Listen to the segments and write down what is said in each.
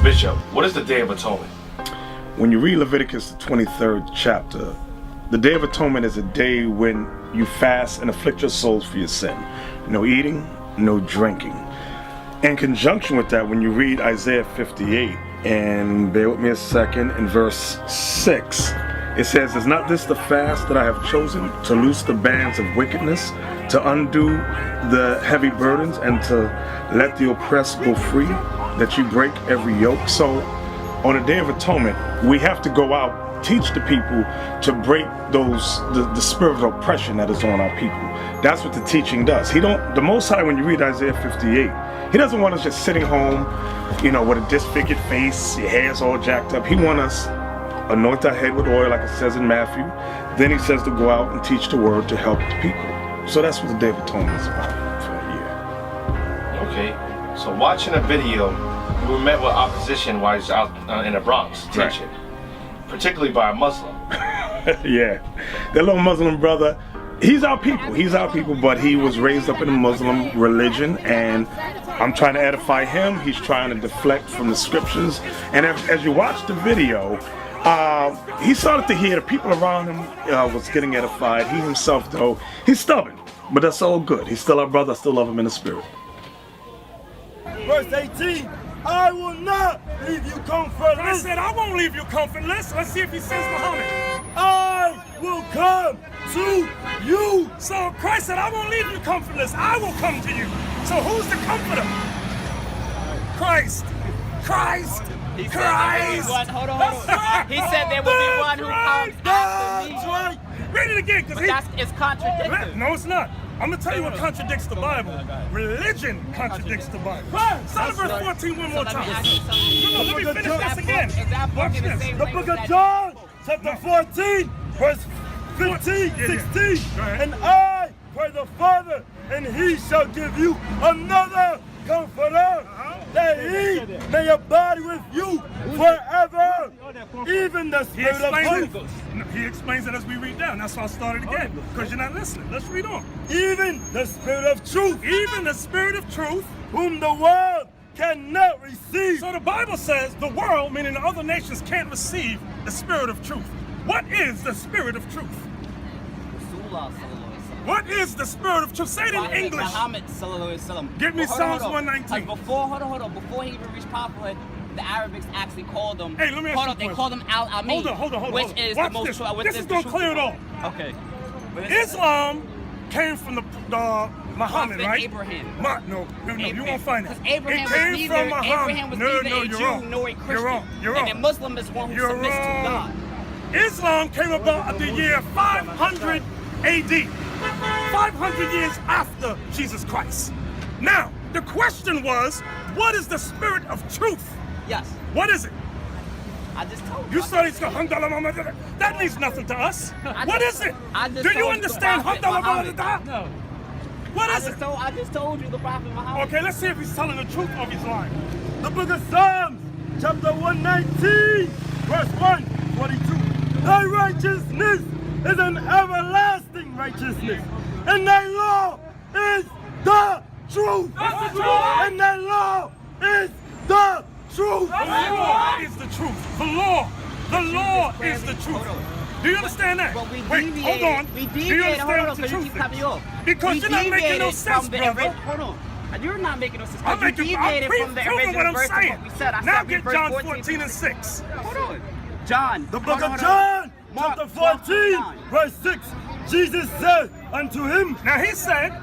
Bishop, what is the Day of Atonement? When you read Leviticus, the 23rd chapter, the Day of Atonement is a day when you fast and afflict your souls for your sin. No eating, no drinking. In conjunction with that, when you read Isaiah 58, and bear with me a second, in verse 6, it says, "Is not this the fast that I have chosen, to loose the bands of wickedness, to undo the heavy burdens, and to let the oppressed go free, that you break every yoke?" So on the Day of Atonement, we have to go out, teach the people to break the spirit of oppression that is on our people. That's what the teaching does. The Most High, when you read Isaiah 58, He doesn't want us just sitting home, with a disfigured face, your hair's all jacked up. He wants us anoint our head with oil, like it says in Matthew. Then He says to go out and teach the word to help the people. So that's what the Day of Atonement is about for that year. Okay, so watching a video, we met with opposition while he's out in the Bronx teaching, particularly by a Muslim. Yeah, that little Muslim brother, he's our people, but he was raised up in a Muslim religion, and I'm trying to edify him. He's trying to deflect from the scriptures, and as you watch the video, he started to hear the people around him was getting edified. He himself, though, he's stubborn, but that's all good. He's still our brother. I still love him in the spirit. Verse 18, "I will not leave you comfortless." I said, I won't leave you comfortless. Let's see if he says Muhammad. "I will come to you." So Christ said, I won't leave you comfortless. I will come to you. So who's the comforter? Christ. Christ. He said Christ. hold on. He said there will be one who comes after me. That's right. Read it again, because it's contradictory. No, it's not. I'm going to tell you what contradicts the Bible. Religion contradicts the Bible. Start verse 14 one more time. Let me finish this again. Watch this. The book of John, chapter 14, verse 15, 16. "And I pray the Father, and He shall give you another Comforter, that He may abide with you forever, even the Spirit of truth." He explains it as we read down. That's why I started again, because you're not listening. Let's read on. "Even the Spirit of truth, Even the Spirit of truth, whom the world cannot receive." So the Bible says the world, meaning the other nations, can't receive the Spirit of truth. What is the Spirit of truth? What is the Spirit of truth? Say it in English. Muhammad Give me Psalms 119. Hold on. Before he even reached prophethood, the Arabics actually called him. Hey, let me ask you a They question. called him Al-Amin. Hold on. Which is Watch the most this. true. This is going to clear it all. Okay. Islam came from the Muhammad, Prophet right? Abraham. No, you won't find it. Because Abraham It came from Muhammad. Abraham was No, neither a you're Jew wrong. nor a Christian. You're wrong. You're wrong. And a Muslim is one who You're submits to wrong. God. Islam came about the year 500 AD. 500 years after Jesus Christ. Now, the question was, what is the Spirit of truth? Yes. What is it? I just told you. You studied that means nothing to us. What is it? Do you understand? No. What is it? I just told you the Prophet Muhammad. Okay, let's see if he's telling the truth or if he's lying. The book of Psalms, chapter 119, verse 142. "Thy righteousness is an everlasting righteousness, and thy law is the truth." That's the truth. "And thy law is the truth." The law is the truth. The law is the truth. Do you understand that? But we Wait, hold deviated. on. We Do you deviated. understand Hold on, what the because you truth keep cutting me is? off. Because We you're not making no deviated sense, from the brother. Hold on. You're not making no sense. I'm You deviated from the proving original what I'm verse of saying. what we said. I Now said get verse John 14 14 and 6. Hold on. John. The book hold of on. John, Mark, chapter 14, Mark, verse 6. Jesus said unto him, Now he said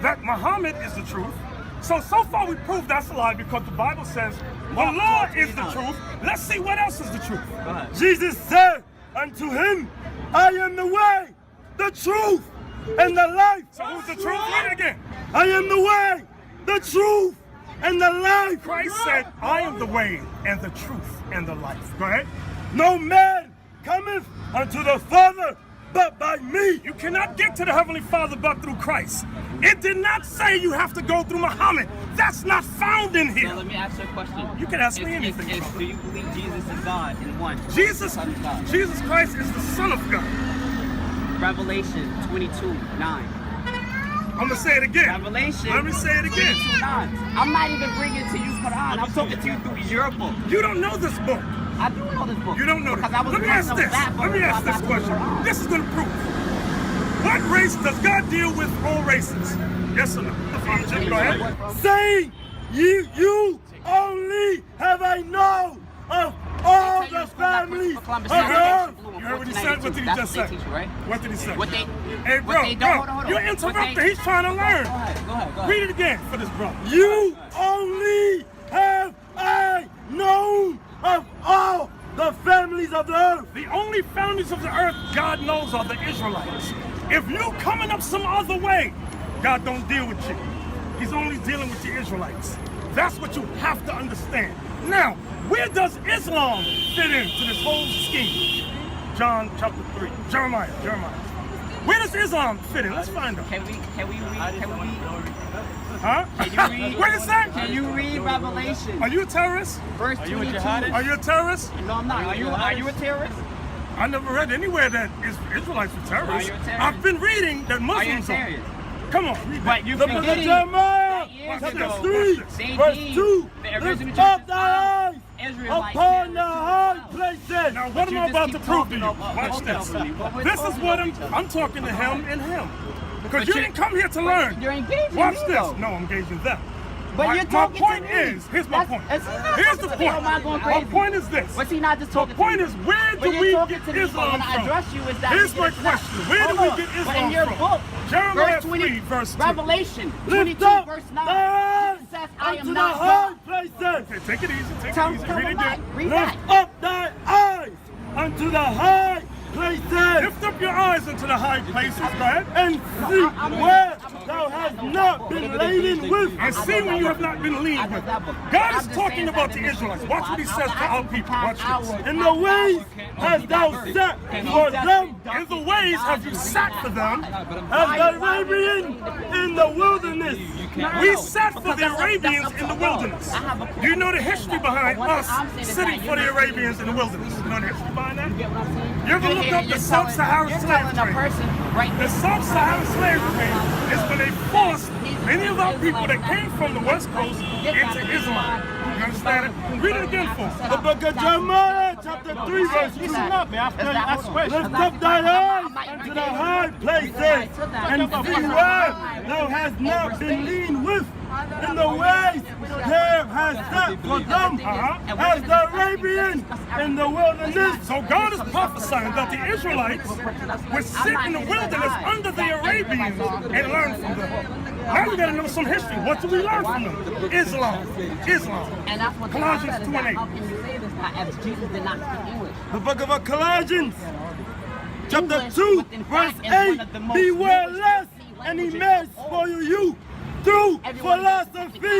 that Muhammad is the truth. So far we proved that's a lie because the Bible says the law is the truth. Let's see what else is the truth. Go ahead. Jesus said unto him, "I am the way, the truth, and the life." So who's the truth? Read it again. "I am the way, the truth, and the life." Christ said, I am the way and the truth and the life. Go ahead. "No man cometh unto the Father but by me." You cannot get to the Heavenly Father but through Christ. It did not say you have to go through Muhammad. That's not found in So here. let me ask you a question. You can ask me anything, Do brother. you believe Jesus is God in one? Jesus Son of God. Christ is the Son of God. Revelation 22:9. I'm gonna say it again. Revelation. Let me say it again. 22:9. I'm not even bringing it to you, Quran. I'm talking to you through your book. You don't know this book. I do know this book. You don't know this. Because I was Let me reading ask this. that book Let me before ask I this got to the question. Quran. This is gonna prove. What race does God deal with all races? Yes or no? Go ahead. Saying, you only have I known of all the families of earth. You heard what he said? What did he just say? What did he say? What they, Hey, what they don't, hold on. you're interrupting. He's trying to learn. Go ahead. Read it again for this brother. You only have I known of all the families of the earth. The only families of the earth God knows are the Israelites. If you coming up some other way, God don't deal with you. He's only dealing with the Israelites. That's what you have to understand. Now, where does Islam fit into this whole scheme? John chapter 3. Jeremiah. Where does Islam fit in? Let's find out. Can we read? Huh? Can you read? What is that? Can you read Revelation? Are you a terrorist? Verse 22. Are you a terrorist? No, I'm not. Are you a terrorist? I never read anywhere that Israelites were terrorists. Are you a terrorist? I've been reading that Are you a Muslims are. terrorist? Come on, read that. But you The book of forgetting Jeremiah, years chapter ago, 3, they verse deemed 2. the original Lift up churches thy eyes Israelites upon the terrorists. high places. Now, what am you I just about to keep prove to you? talking Watch over this. me. What we're This is talking what over each other. I'm talking to him and him. Because But you you- didn't come here to learn. You're engaging Watch me, this. though. No, I'm engaging them. But my, you're talking my point to me. is, here's my point. Is he not Here's talking the to me, or point. am I going My crazy? point is this. Was he not just The talking point to is, me? where When do you're we talking get to me, but Islam when I from? address you, is that Here's my it's not. question. Where do Hold we on. get But Islam in your from? book, Jeremiah verse 20, 3, verse 2. Revelation Lift 22, up verse thy 9, eyes it says, I unto am the not high God. places. Okay, take it easy. Take Tell it easy. him Read back. again. Read Lift that. up thy eyes unto the high places. Lift up your eyes into the high places, go ahead. And see where thou hast not been laden with. And see when you have not been leaned with. God is talking about the Israelites. Watch what he says to our people. Watch this. In the ways hast thou set for them, In the ways have you sat for them. as the Arabian in the wilderness. We sat for the Arabians in the wilderness. Do you know the history behind us sitting for the Arabians in the wilderness? You know the history behind that? Get what I'm saying? You ever look up the Sub-Saharan You're slave telling a trade? person right The Sub-Saharan slave trade is when they forced many of our people that came from the West Coast into Islam. You understand it? Read it again for me. The book of Jeremiah, chapter 3, verse 2. Listen up, man. Lift up thy eyes unto the high places, and see where thou hast not been lean with. In the ways there has set for them, as the Arabian in the wilderness. So God is prophesying that the Israelites would sit in the wilderness under the Arabians and learn from them. Now we gotta know some history. What do we learn from them? Islam. And that's what Colossians the 2 and 8. How can you say this now as Jesus did not speak English? The book of Colossians, chapter English, 2, but in verse fact, is one 8. of the most Beware linguistic lest any man spoil you through philosophy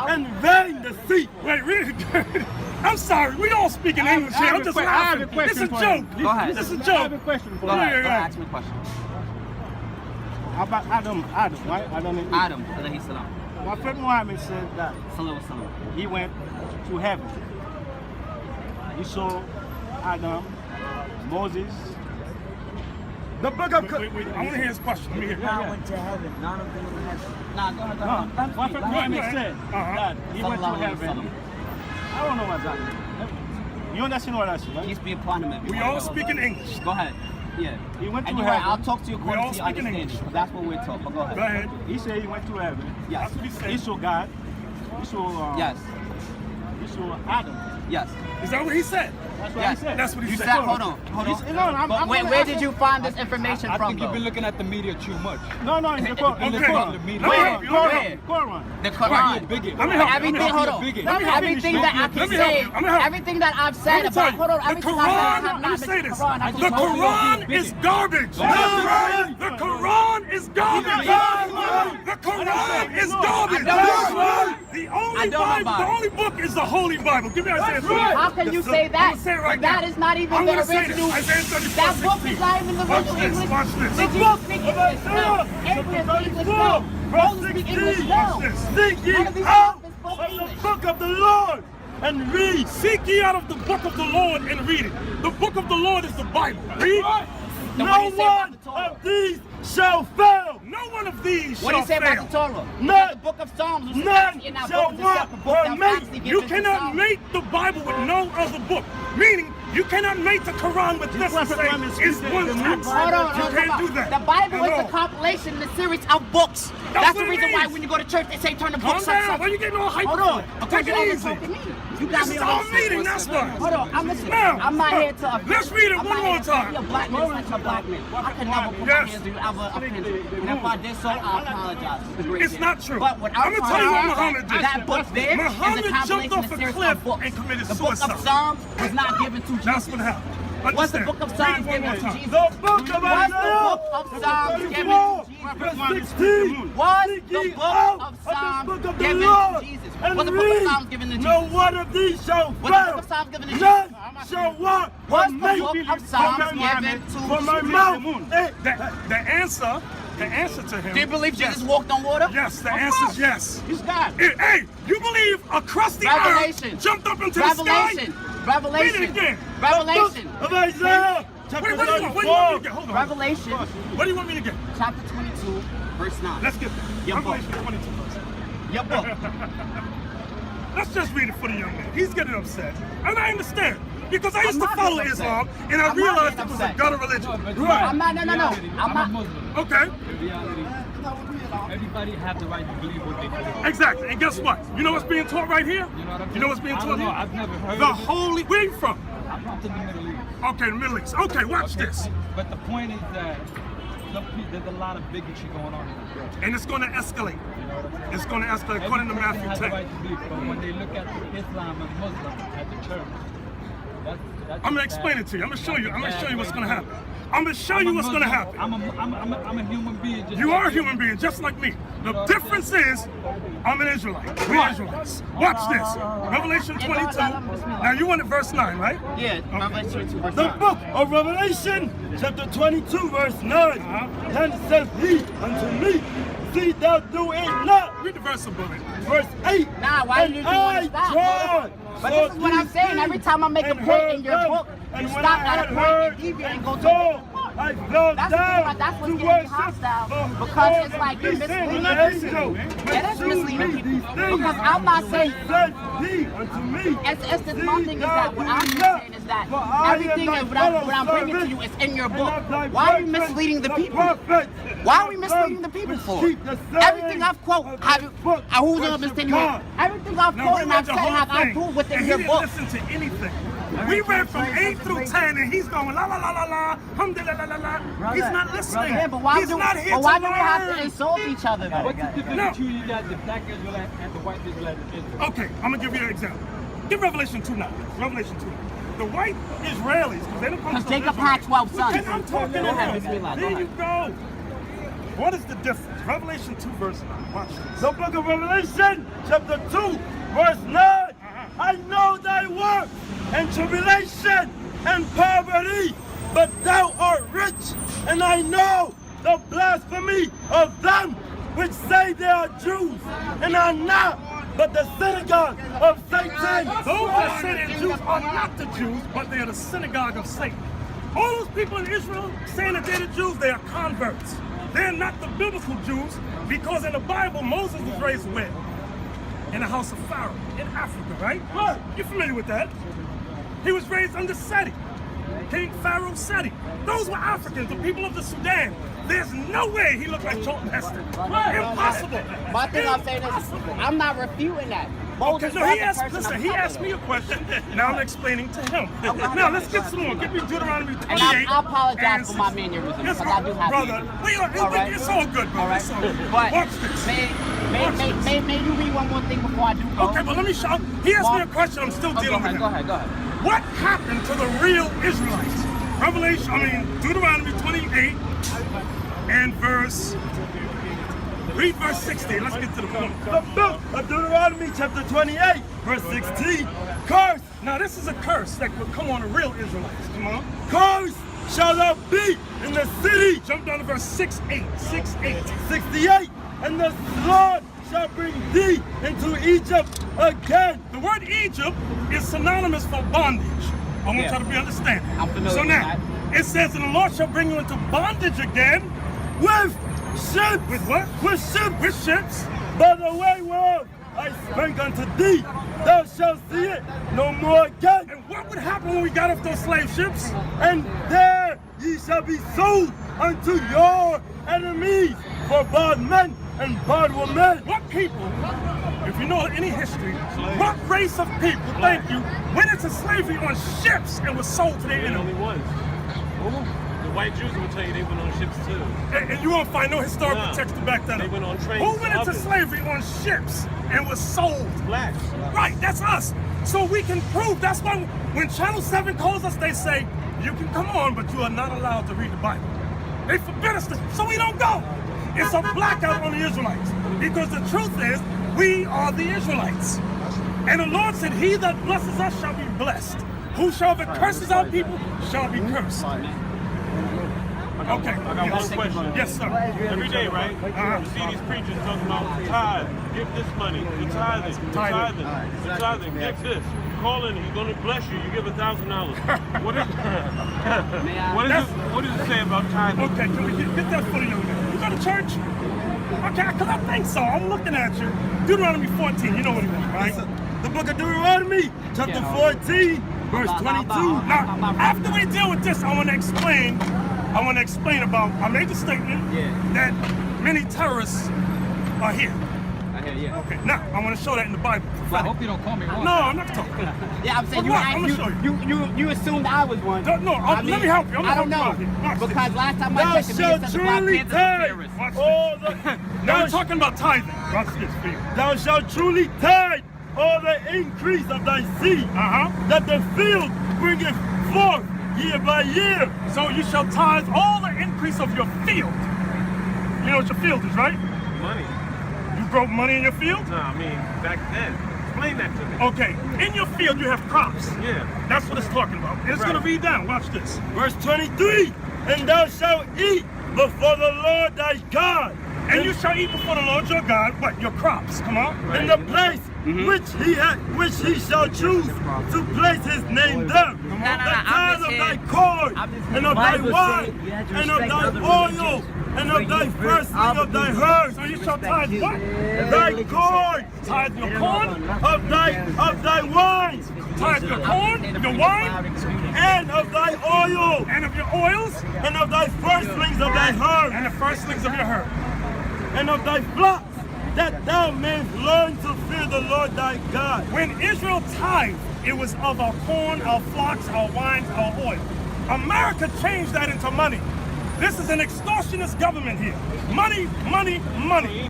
and vain deceit. Wait, read it again. I'm sorry, we all speak in English here. I'm just laughing. It's a joke. Go ahead. It's a I have a joke. question for Go you. ahead. Yeah, Go yeah. ahead. Ask me a question. About Adam, right? Adam and Eve. Adam, alayhi salam. Prophet Muhammad said that Sallallahu alaihi wasallam. he went to heaven. He saw Adam, Moses. The book of Wait, I want to hear his question. Let me hear it. I went to heaven. None of them has. Nah, go ahead. Go No, ahead. Let him Prophet speak. Let him Muhammad speak. said that he went to Sallallahu alaihi heaven. wasallam. I don't know what's that. You understand what I said, right? Peace be upon him, everyone. We all speak in English. Go ahead. Yeah. He went to And you're heaven. right. I'll talk to you We all according to your speak in understanding, English. because that's what we're taught. But go ahead. Go ahead. He said he went to heaven. Yes. That's what he said. He saw God. He saw Yes. he saw Adam. Yes. Is that what he said? That's what Yes. he said. That's what he You said. said, hold on. But where did you find this information I from, think you've been though? looking at the media too much. No, in the Quran. Okay. The media. Let me help you. Let me help you. Quran. The You're Quran. bigot. Let me help you. Everything, hold on. Bigot. Let me help you. Everything that I Let can me help say, you. I'm gonna help you. everything that I've Let said me tell about, you, hold on, the everything I've Quran, said, let me not say this. Quran, I The just told you. Quran is garbage. The Quran is garbage. The Quran is garbage. The only book is the Holy Bible. Give me Isaiah 34. How can you say I'm that? gonna say it right That now. is not even I'm the gonna say original. this. Isaiah 34, That book 16. is not even the Watch original this, English. watch this. Did you speak English? No. Abraham speak English? No. Moses speak English? No. Watch this. Seek ye None of these out prophets spoke of the English. book of the Lord and read. Seek ye out of the book of the Lord and read it. The book of the Lord is the Bible. Read. Then what do No you say about one the Torah? of these shall fail. No one of these What do shall you say fail. about the Torah? None- The book of Psalms was none in our shall book, the want separate book that was permit. actually You given to cannot Psalms. mate the Bible with no other book. Meaning, you cannot mate the Quran with this and say it's one text. Hold on, You can't do that. The Bible is At a all. compilation, a series of books. That's That's what the it reason why means. when you go to church, they say turn the Calm books down. up. Why are you getting all hyped? Hold on. Take Because it you easy. overtalking me. You got This me is on our this. meeting, that's why. Hold on, I'm listening. Now, I'm not here to offend. let's read it I'm one not more here to time. be a black man like a black man. I can never put my Yes. hands on you, ever offend you. And if I did so, I apologize. It's not true. But what I'm I'm gonna tell you what trying to Muhammad say, did. that book there is a Muhammad jumped compilation off of a series cliff of books. and committed The book suicide. of Psalms was not given to Jesus. That's what happened. Was the Understand. book of Read Psalms it one more given to time. Jesus? The book of Was the Isaiah, book of Psalms given to Jesus? verse 16. Was Seek the ye book out of the Psalms book of the given Lord, to Jesus? and Was the book of read. Psalms given to No Jesus? one of these shall Was the book fail. of Psalms given to Jesus? None shall want Was from the me. book of From Psalms my given mouth. to From my Jesus? mouth. The answer to him. Do you believe yes. Jesus walked on water? Yes, the Of answer course. is yes. He's God. Hey, you believe a crusty Revelation. earth jumped up into Revelation. the sky? Revelation. Read it again. Revelation. Of Isaiah, chapter Wait, what do you want me to 34. get? Hold on. Revelation, What do you want me to get? chapter 22, verse 9. Let's get there. Your book. Revelation 22 first. Your book. Let's just read it for the young man. He's getting upset. And I understand. Because I used I'm to not follow getting Islam, upset. and I I'm not realized getting it was a upset. gutter religion. I'm not, no. I'm not. Okay, In reality, everybody have the right to believe what they believe. exactly. And guess what? You know what's being taught right here? You know what I'm You know what's being I taught don't know. here? I've never heard The of it. holy. Where you from? I'm from the Middle East. Okay, the Middle East. Okay, watch Okay, this. But the point is that there's a lot of bigotry going on in the world. And it's going to escalate. You know what I'm saying? It's going to escalate according to Every person Matthew has the 10. right to believe, but when they look at Islam and Muslims as a church, that's I'm gonna a explain bad- it to you. I'm gonna show you. I'm gonna that's a show you bad what's way gonna to happen. do it. I'm gonna show I'm you a what's gonna Muslim. happen. I'm a human being. Just You like are a human being, just like me. The difference is, I'm an Israelite. We're Israelites. Watch this. Revelation 22. Now you wanted verse 9, right? Yeah, Revelation 22, verse The 9. book of Revelation, chapter 22, verse 9. Then says he unto me, see thou do it not. Read the verse above it. Verse 8. Nah, why and you want to stop? John, But this is what I'm saying. Every time I make a point in your book, you stop at a point and deviate and go to a different part. I fell That's the thing down about that's what's to getting me worship hostile the because Lord it's like of you're these misleading things. people. Angel, It is misleading these people things. because I'm not saying. Said he unto me, It's the see one thing is thou that what do I'm it not, saying is that for I am everything thy that fellow what I'm bringing to you is in your servant, book. and of thy Why are you brethren, misleading the people? prophets, Why are we of misleading them the people which for? keep the Everything saying I've quoted, of have the you, book, who's worship understanding God. everything I've Now quoted we and read I've the said whole have I thing, proved within and your he didn't book. listen to anything. We read from 8 through 10, and he's going la la la la la, hum la la la la. He's not listening. Yeah, but why He's do not here but why to do we have to learn. insult each other though? What's the difference No. between you got the black Israelite and the white Israelite in Israel? Okay, I'm gonna give you an example. Give Revelation 2 now. Revelation 2. The white Israelis, because they don't come Because from Jacob Israel. had 12 sons. Okay, I'm talking Go ahead, about. Bismillah, go There ahead. you go. What is the difference? Revelation 2 verse 9. Watch this. The book of Revelation, chapter 2, verse 9. I know thy work and tribulation and poverty, but thou art rich, and I know the blasphemy of them which say they are Jews and are not, but the synagogue of Satan. Those that say they're Jews are not the Jews, but they are the synagogue of Satan. All those people in Israel saying that they're the Jews, they are converts. They're not the biblical Jews, because in the Bible, Moses was raised where? In the house of Pharaoh, in Africa, right? Right. You're familiar with that. He was raised under Seti, King Pharaoh Seti. Those were Africans, the people of the Sudan. There's no way he looked like Charlton Heston. Impossible. My thing I'm saying is, Impossible. I'm not refuting that. Okay, Moses no, was he the asked, person listen, I'm he talking asked me a about. question, now I'm explaining to him. Now, let's get some more. Give me Deuteronomy 28. And I apologize for my 6. mannerisms, Yes, because I do have brother. mannerisms. All right? It's all good, brother. All right. It's all good. But Watch this. may you read one more thing before I do go? Okay, but let me show. He asked me a question, I'm still Oh, dealing with him. go ahead. What happened to the real Israelites? Deuteronomy 28 and read verse 16. Let's get to the point. The book of Deuteronomy, chapter 28, verse 16. Curse, Now, this is a curse that would come on the real Israelites. Come on. curse shall thou be in the city. Jump down to verse 6:8. 6:8. 68. And the Lord shall bring thee into Egypt again. The word Egypt is synonymous for bondage. I want Yeah. y'all to be understanding. I'm familiar So with now, it says, and the Lord shall bring you into bondage again with ships. With what? With ships. With ships? By the way whereof I spake unto thee, thou shalt see it no more again. And what would happen when we got off those slave ships? And there ye shall be sold unto your enemies for bondmen and bondwomen. What people, if you know any history, what race of people, thank you, went into slavery on ships and was sold to their They're the only enemies? ones. The white Jews will tell you they went on ships too. And you won't find no historical No. text to back that They up. went on trains. Who went into Others. slavery on ships and was sold? Blacks. Right, that's us. So we can prove. That's why when Channel 7 calls us, they say, you can come on, but you are not allowed to read the Bible. They forbid us to, so we don't go. It's a blackout on the Israelites. Because the truth is, we are the Israelites. And the Lord said, he that blesses us shall be blessed. Whosoever curses our people shall be cursed. Okay. I got one question. Yes, sir. Every day, right? You see these preachers talking about tithe, give this money, the tithing, give this. Call in, he's going to bless you, you give $1,000. What does it say about tithing? Okay, can we get that for the young man? You go to church? Okay, because I think so. I'm looking at you. Deuteronomy 14, you know what he wants, right? The book of Deuteronomy, chapter 14, verse 22. Now, after we deal with this, I want to explain about, I made the statement that many terrorists are here. Okay, now, I want to show that in the Bible. I hope you don't call me wrong. No, I'm not talking. Yeah, I'm saying But what? I'm you, gonna you assumed I was one. No, let me help you. I'm I don't gonna know. help you out here. Watch Because last time I Thou checked, the shalt man said the Black truly Panthers were tithe terrorists. Watch all this. the Now we're talking about tithing. Watch this for you. thou shalt truly tithe all the increase of thy seed, that the field bringeth forth year by year. So you shall tithe all the increase of your field. You know what your field is, right? Money. You grow money in your field? No, I mean, back then. Explain that to me. Okay, in your field you have crops. Yeah. That's what it's talking about. It's Right. going to read down. Watch this. Verse 23, and thou shalt eat before the Lord thy God, And you shall eat before the Lord your God, what? Your crops. Come on. in the place which he shall choose to place his name there. The tithe of thy corn, and of thy wine, and of thy oil, and of thy firstling of thy herds. So you shall tithe what? Thy corn, Tithe your corn, of thy wine, tithe your corn, your wine, and of thy oil, and of your oils, and of thy firstlings of thy herds, and the firstlings of your herd. and of thy flocks, that thou mayest learn to fear the Lord thy God. When Israel tithed, it was of our corn, our flocks, our wines, our oil. America changed that into money. This is an extortionist government here. Money, money, money.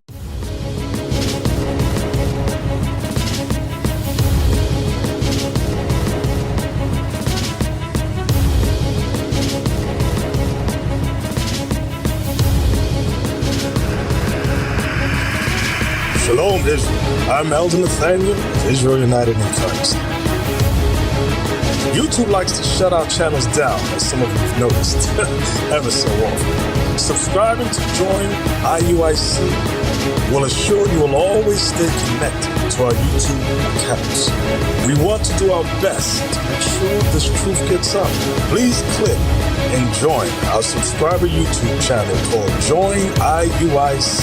Shalom, Israel. I'm Elder Nathanyel of Israel United in Christ. YouTube likes to shut our channels down, as some of you have noticed, ever so often. Subscribing to join IUIC will assure you will always stay connected to our YouTube accounts. We want to do our best to make sure this truth gets out. Please click and join our subscriber YouTube channel called Join IUIC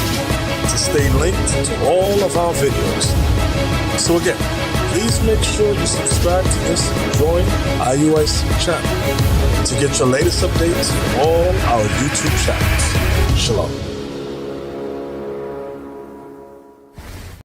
to stay linked to all of our videos. So again, please make sure you subscribe to this Join IUIC channel to get your latest updates from all our YouTube channels. Shalom.